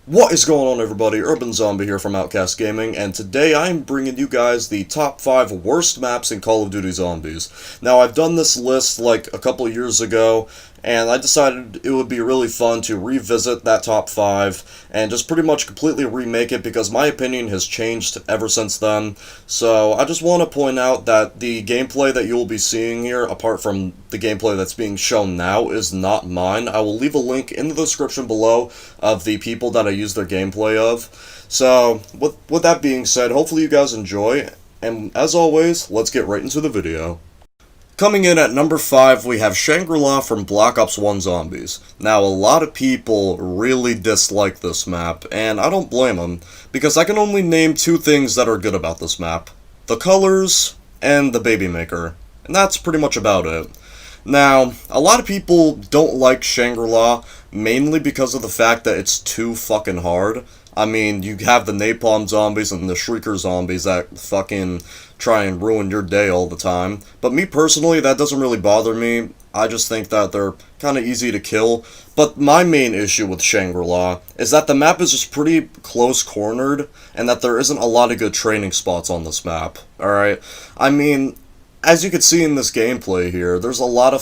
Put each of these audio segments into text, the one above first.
What is going on, everybody? Urban Zombie here from Outcast Gaming, and today I'm bringing you guys the top 5 worst maps in Call of Duty Zombies. Now, I've done this list like a couple years ago, and I decided it would be really fun to revisit that top 5 and just pretty much completely remake it because my opinion has changed ever since then. So I just want to point out that the gameplay that you will be seeing here, apart from the gameplay that's being shown now, is not mine. I will leave a link in the description below of the people that I use their gameplay of. So, with that being said, hopefully you guys enjoy, and as always, let's get right into the video. Coming in at number 5, we have Shangri-La from Black Ops 1 Zombies. Now, a lot of people really dislike this map, and I don't blame them, because I can only name 2 things that are good about this map. The colors, and the baby maker. And that's pretty much about it. Now, a lot of people don't like Shangri-La, mainly because of the fact that it's too fucking hard. I mean, you have the napalm zombies and the shrieker zombies that fucking try and ruin your day all the time. But me personally, that doesn't really bother me. I just think that they're kind of easy to kill. But my main issue with Shangri-La is that the map is just pretty close-cornered, and that there isn't a lot of good training spots on this map. Alright? I mean, as you can see in this gameplay here, there's a lot of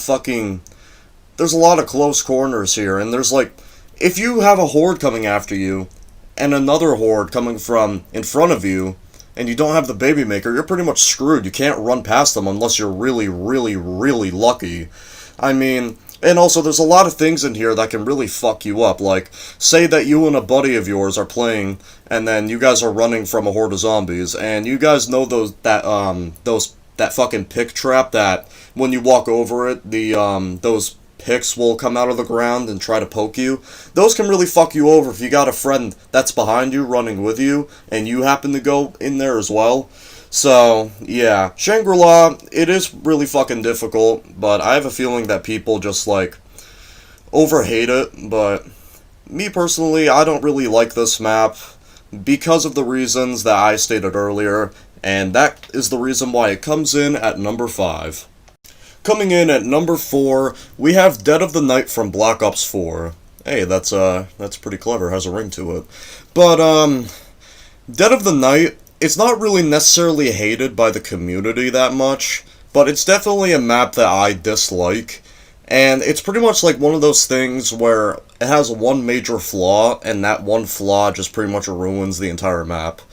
close corners here, and there's like, if you have a horde coming after you, and another horde coming from in front of you, and you don't have the baby maker, you're pretty much screwed. You can't run past them unless you're really, really, really lucky. I mean, and also there's a lot of things in here that can really fuck you up. Like, say that you and a buddy of yours are playing, and then you guys are running from a horde of zombies, and you guys know that fucking pick trap that when you walk over it, those picks will come out of the ground and try to poke you. Those can really fuck you over if you got a friend that's behind you running with you and you happen to go in there as well. So, yeah, Shangri-La, it is really fucking difficult, but I have a feeling that people just, like, overhate it. But me personally, I don't really like this map because of the reasons that I stated earlier, and that is the reason why it comes in at number 5. Coming in at number 4, we have Dead of the Night from Black Ops 4. Hey, that's pretty clever, has a ring to it. But, Dead of the Night, it's not really necessarily hated by the community that much, but it's definitely a map that I dislike. And it's pretty much like one of those things where it has one major flaw, and that one flaw just pretty much ruins the entire map.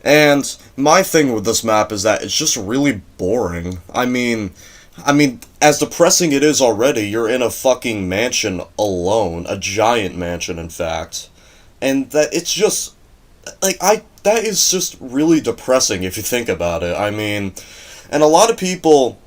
And my thing with this map is that it's just really boring. I mean, as depressing it is already, you're in a fucking mansion alone. A giant mansion, in fact. And that it's just, like, that is just really depressing if you think about it. I mean, and a lot of people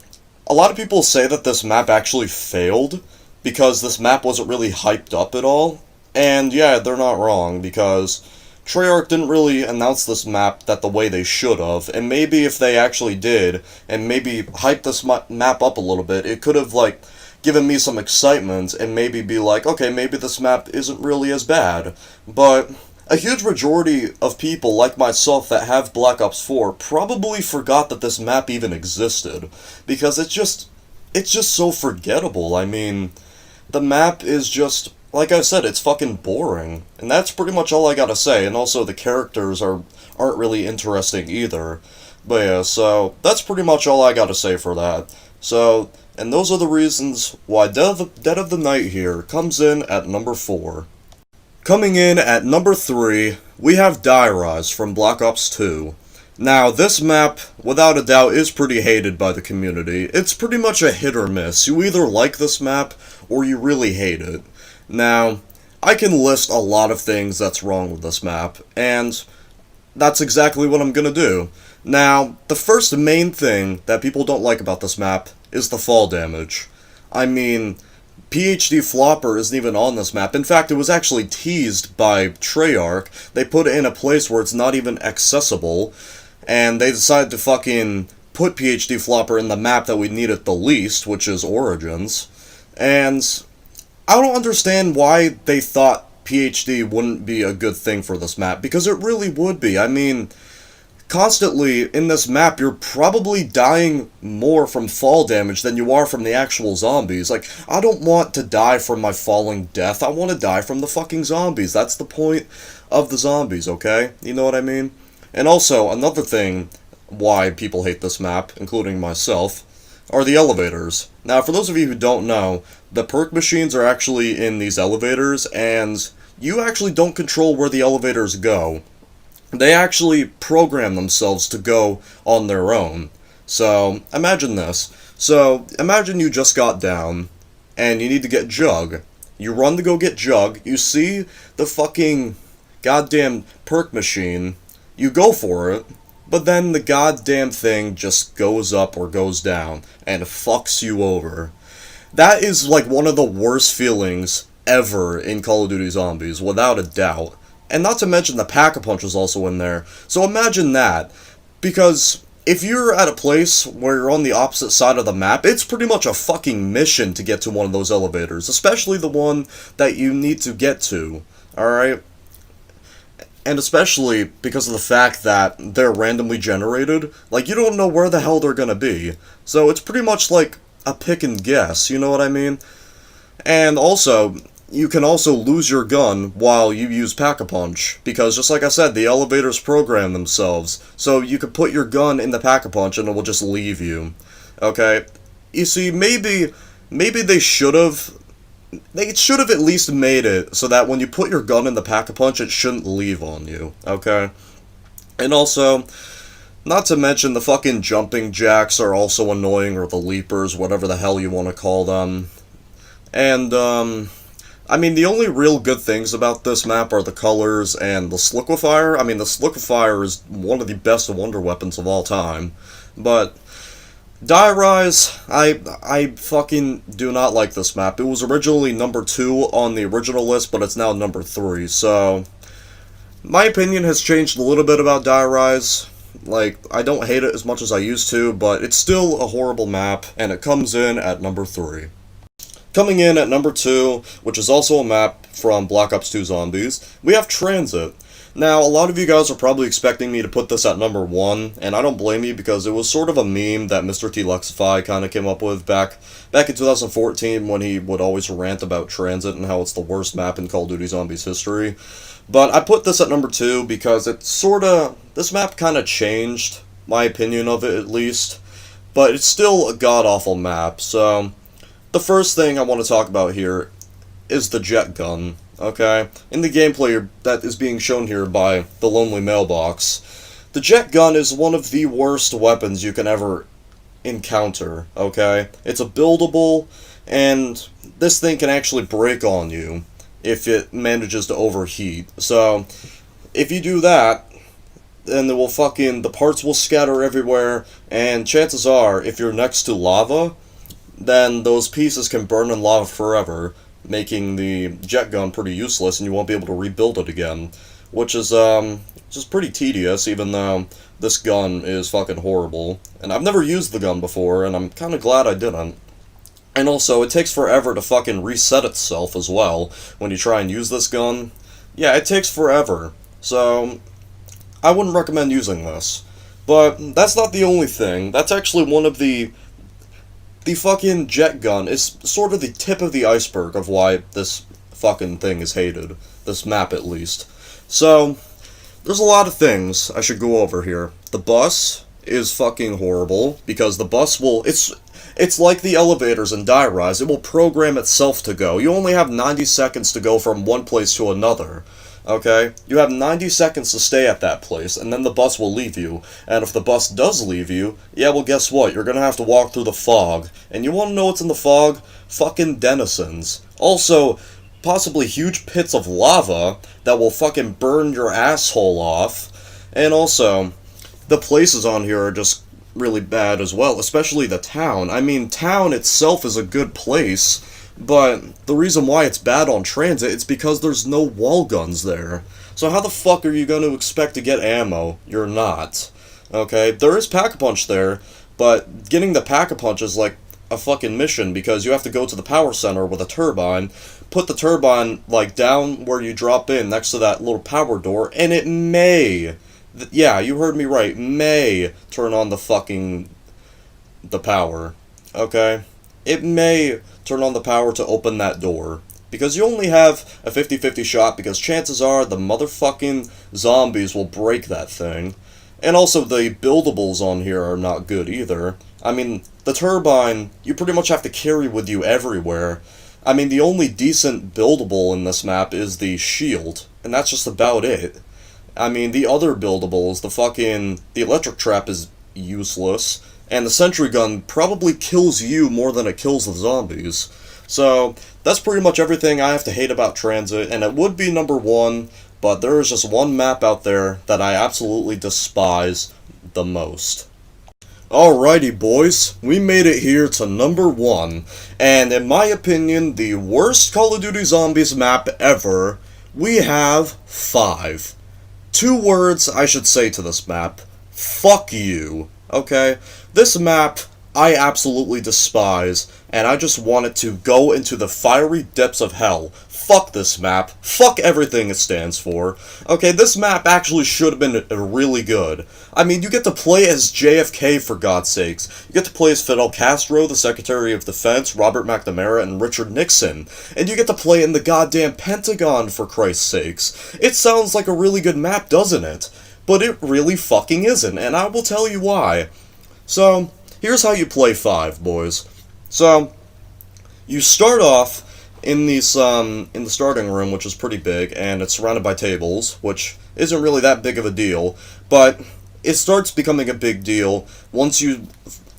say that this map actually failed because this map wasn't really hyped up at all. And yeah, they're not wrong, because Treyarch didn't really announce this map the way they should have, and maybe if they actually did, and maybe hyped this map up a little bit, it could have, like, given me some excitement, and maybe be like, okay, maybe this map isn't really as bad. But a huge majority of people, like myself, that have Black Ops 4, probably forgot that this map even existed, because it's just so forgettable. I mean, the map is just, like I said, it's fucking boring. And that's pretty much all I gotta say. And also, the characters aren't really interesting either. But yeah, so that's pretty much all I gotta say for that. So, and those are the reasons why Dead of the Night here comes in at number 4. Coming in at number 3, we have Die Rise from Black Ops 2. Now, this map, without a doubt, is pretty hated by the community. It's pretty much a hit or miss. You either like this map, or you really hate it. Now, I can list a lot of things that's wrong with this map, and that's exactly what I'm gonna do. Now, the first main thing that people don't like about this map is the fall damage. I mean, PhD Flopper isn't even on this map. In fact, it was actually teased by Treyarch. They put it in a place where it's not even accessible, and they decided to fucking put PhD Flopper in the map that we need it the least, which is Origins. And I don't understand why they thought PhD wouldn't be a good thing for this map, because it really would be. I mean, constantly in this map, you're probably dying more from fall damage than you are from the actual zombies. Like, I don't want to die from my falling death. I want to die from the fucking zombies. That's the point of the zombies, okay? You know what I mean? And also, another thing why people hate this map, including myself, are the elevators. Now, for those of you who don't know, the perk machines are actually in these elevators, and you actually don't control where the elevators go. They actually program themselves to go on their own. So, imagine this. So, imagine you just got down, and you need to get Jug. You run to go get Jug, you see the fucking goddamn perk machine, you go for it, but then the goddamn thing just goes up or goes down, and fucks you over. That is like one of the worst feelings ever in Call of Duty Zombies, without a doubt. And not to mention the Pack-a-Punch is also in there. So imagine that. Because if you're at a place where you're on the opposite side of the map, it's pretty much a fucking mission to get to one of those elevators. Especially the one that you need to get to. Alright? And especially because of the fact that they're randomly generated. Like, you don't know where the hell they're gonna be. So it's pretty much like a pick and guess, you know what I mean? And also, you can also lose your gun while you use Pack-a-Punch, because just like I said, the elevators program themselves, so you could put your gun in the Pack-a-Punch and it will just leave you. Okay? You see, maybe they should have at least made it so that when you put your gun in the Pack-a-Punch, it shouldn't leave on you. Okay? And also, not to mention the fucking jumping jacks are also annoying, or the leapers, whatever the hell you want to call them. And, I mean, the only real good things about this map are the colors and the Sliquifier. I mean, the Sliquifier is one of the best wonder weapons of all time. But Die Rise, I fucking do not like this map. It was originally number 2 on the original list, but it's now number 3. So, my opinion has changed a little bit about Die Rise. Like, I don't hate it as much as I used to, but it's still a horrible map, and it comes in at number 3. Coming in at number 2, which is also a map from Black Ops 2 Zombies, we have Transit. Now, a lot of you guys are probably expecting me to put this at number 1, and I don't blame you because it was sort of a meme that Mr. T Lexify kind of came up with back in 2014 when he would always rant about Transit and how it's the worst map in Call of Duty Zombies history. But I put this at number 2 because this map kind of changed my opinion of it at least, but it's still a god-awful map, so the first thing I want to talk about here is the jet gun, okay? In the gameplay that is being shown here by the Lonely Mailbox, the jet gun is one of the worst weapons you can ever encounter, okay? It's a buildable, and this thing can actually break on you if it manages to overheat. So, if you do that, then the parts will scatter everywhere, and chances are, if you're next to lava, then those pieces can burn in lava forever, making the jet gun pretty useless, and you won't be able to rebuild it again. Which is just pretty tedious, even though this gun is fucking horrible. And I've never used the gun before, and I'm kinda glad I didn't. And also, it takes forever to fucking reset itself as well, when you try and use this gun. Yeah, it takes forever. So, I wouldn't recommend using this. But that's not the only thing. That's actually one of the fucking jet gun is sort of the tip of the iceberg of why this fucking thing is hated. This map, at least. So, there's a lot of things I should go over here. The bus is fucking horrible, because the bus will... It's like the elevators in Die Rise. It will program itself to go. You only have 90 seconds to go from one place to another. Okay? You have 90 seconds to stay at that place, and then the bus will leave you. And if the bus does leave you, yeah, well, guess what? You're gonna have to walk through the fog. And you wanna know what's in the fog? Fucking denizens. Also, possibly huge pits of lava that will fucking burn your asshole off. And also, the places on here are just really bad as well, especially the town. I mean, town itself is a good place, but the reason why it's bad on Transit is because there's no wall guns there. So how the fuck are you going to expect to get ammo? You're not. Okay, there is Pack-a-Punch there, but getting the Pack-a-Punch is like a fucking mission, because you have to go to the power center with a turbine, put the turbine, like, down where you drop in, next to that little power door, and it may Yeah, you heard me right. May turn on the power. Okay? It may turn on the power to open that door. Because you only have a 50-50 shot, because chances are the motherfucking zombies will break that thing. And also, the buildables on here are not good either. I mean, the turbine, you pretty much have to carry with you everywhere. I mean, the only decent buildable in this map is the shield, and that's just about it. I mean, the other buildables, the electric trap is useless, and the sentry gun probably kills you more than it kills the zombies. So, that's pretty much everything I have to hate about Transit, and it would be number one, but there is just one map out there that I absolutely despise the most. Alrighty, boys, we made it here to number one, and in my opinion, the worst Call of Duty Zombies map ever. We have 5. 2 words I should say to this map. Fuck you. Okay? This map I absolutely despise, and I just want it to go into the fiery depths of hell. Fuck this map. Fuck everything it stands for. Okay, this map actually should have been really good. I mean, you get to play as JFK, for God's sakes. You get to play as Fidel Castro, the Secretary of Defense, Robert McNamara, and Richard Nixon. And you get to play in the goddamn Pentagon, for Christ's sakes. It sounds like a really good map, doesn't it? But it really fucking isn't, and I will tell you why. So, here's how you play 5, boys. So, you start off in the starting room, which is pretty big, and it's surrounded by tables, which isn't really that big of a deal, but it starts becoming a big deal once you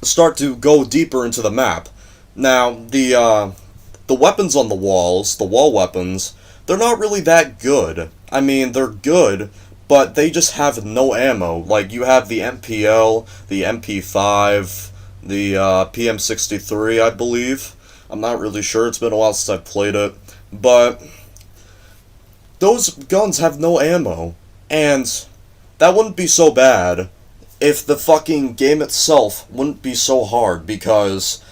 start to go deeper into the map. Now, the weapons on the walls, the wall weapons, they're not really that good. I mean, they're good, but they just have no ammo. Like, you have the MPL, the MP5, the PM63, I believe. I'm not really sure, it's been a while since I've played it. But those guns have no ammo. And that wouldn't be so bad if the fucking game itself wouldn't be so hard, because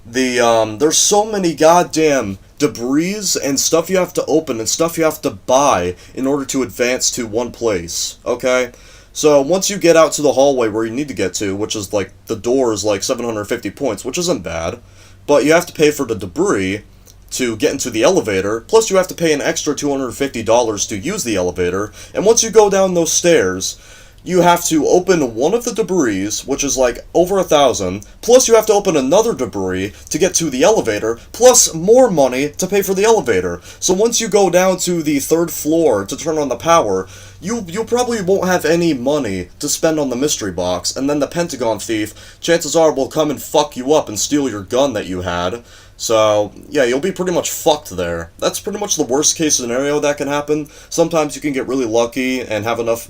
there's so many goddamn debris and stuff you have to open and stuff you have to buy in order to advance to one place, okay? So once you get out to the hallway where you need to get to, which is like, the door is like 750 points, which isn't bad, but you have to pay for the debris to get into the elevator, plus you have to pay an extra $250 to use the elevator, and once you go down those stairs, you have to open one of the debris, which is like over 1,000, plus you have to open another debris to get to the elevator, plus more money to pay for the elevator. So once you go down to the 3rd floor to turn on the power, you probably won't have any money to spend on the mystery box, and then the Pentagon thief, chances are, will come and fuck you up and steal your gun that you had. So, yeah, you'll be pretty much fucked there. That's pretty much the worst case scenario that can happen. Sometimes you can get really lucky and have enough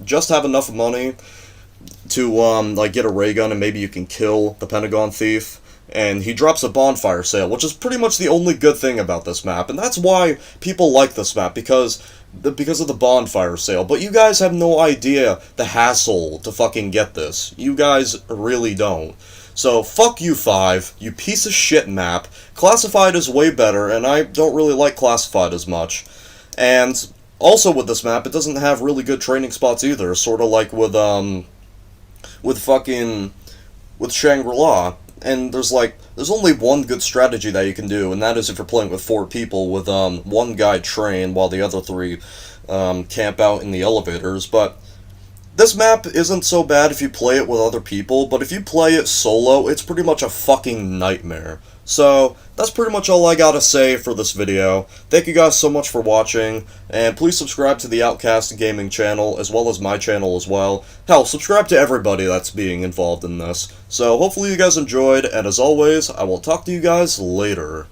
money to, like, get a ray gun, and maybe you can kill the Pentagon thief. And he drops a bonfire sale, which is pretty much the only good thing about this map. And that's why people like this map, because of the bonfire sale. But you guys have no idea the hassle to fucking get this. You guys really don't. So, fuck you 5, you piece of shit map. Classified is way better, and I don't really like Classified as much. And also with this map, it doesn't have really good training spots either, sort of like with Shangri-La. And there's only one good strategy that you can do, and that is if you're playing with 4 people with one guy train while the other 3 camp out in the elevators. But this map isn't so bad if you play it with other people, but if you play it solo, it's pretty much a fucking nightmare. So, that's pretty much all I gotta say for this video. Thank you guys so much for watching, and please subscribe to the Outcast Gaming channel, as well as my channel as well. Hell, subscribe to everybody that's being involved in this. So, hopefully you guys enjoyed, and as always, I will talk to you guys later.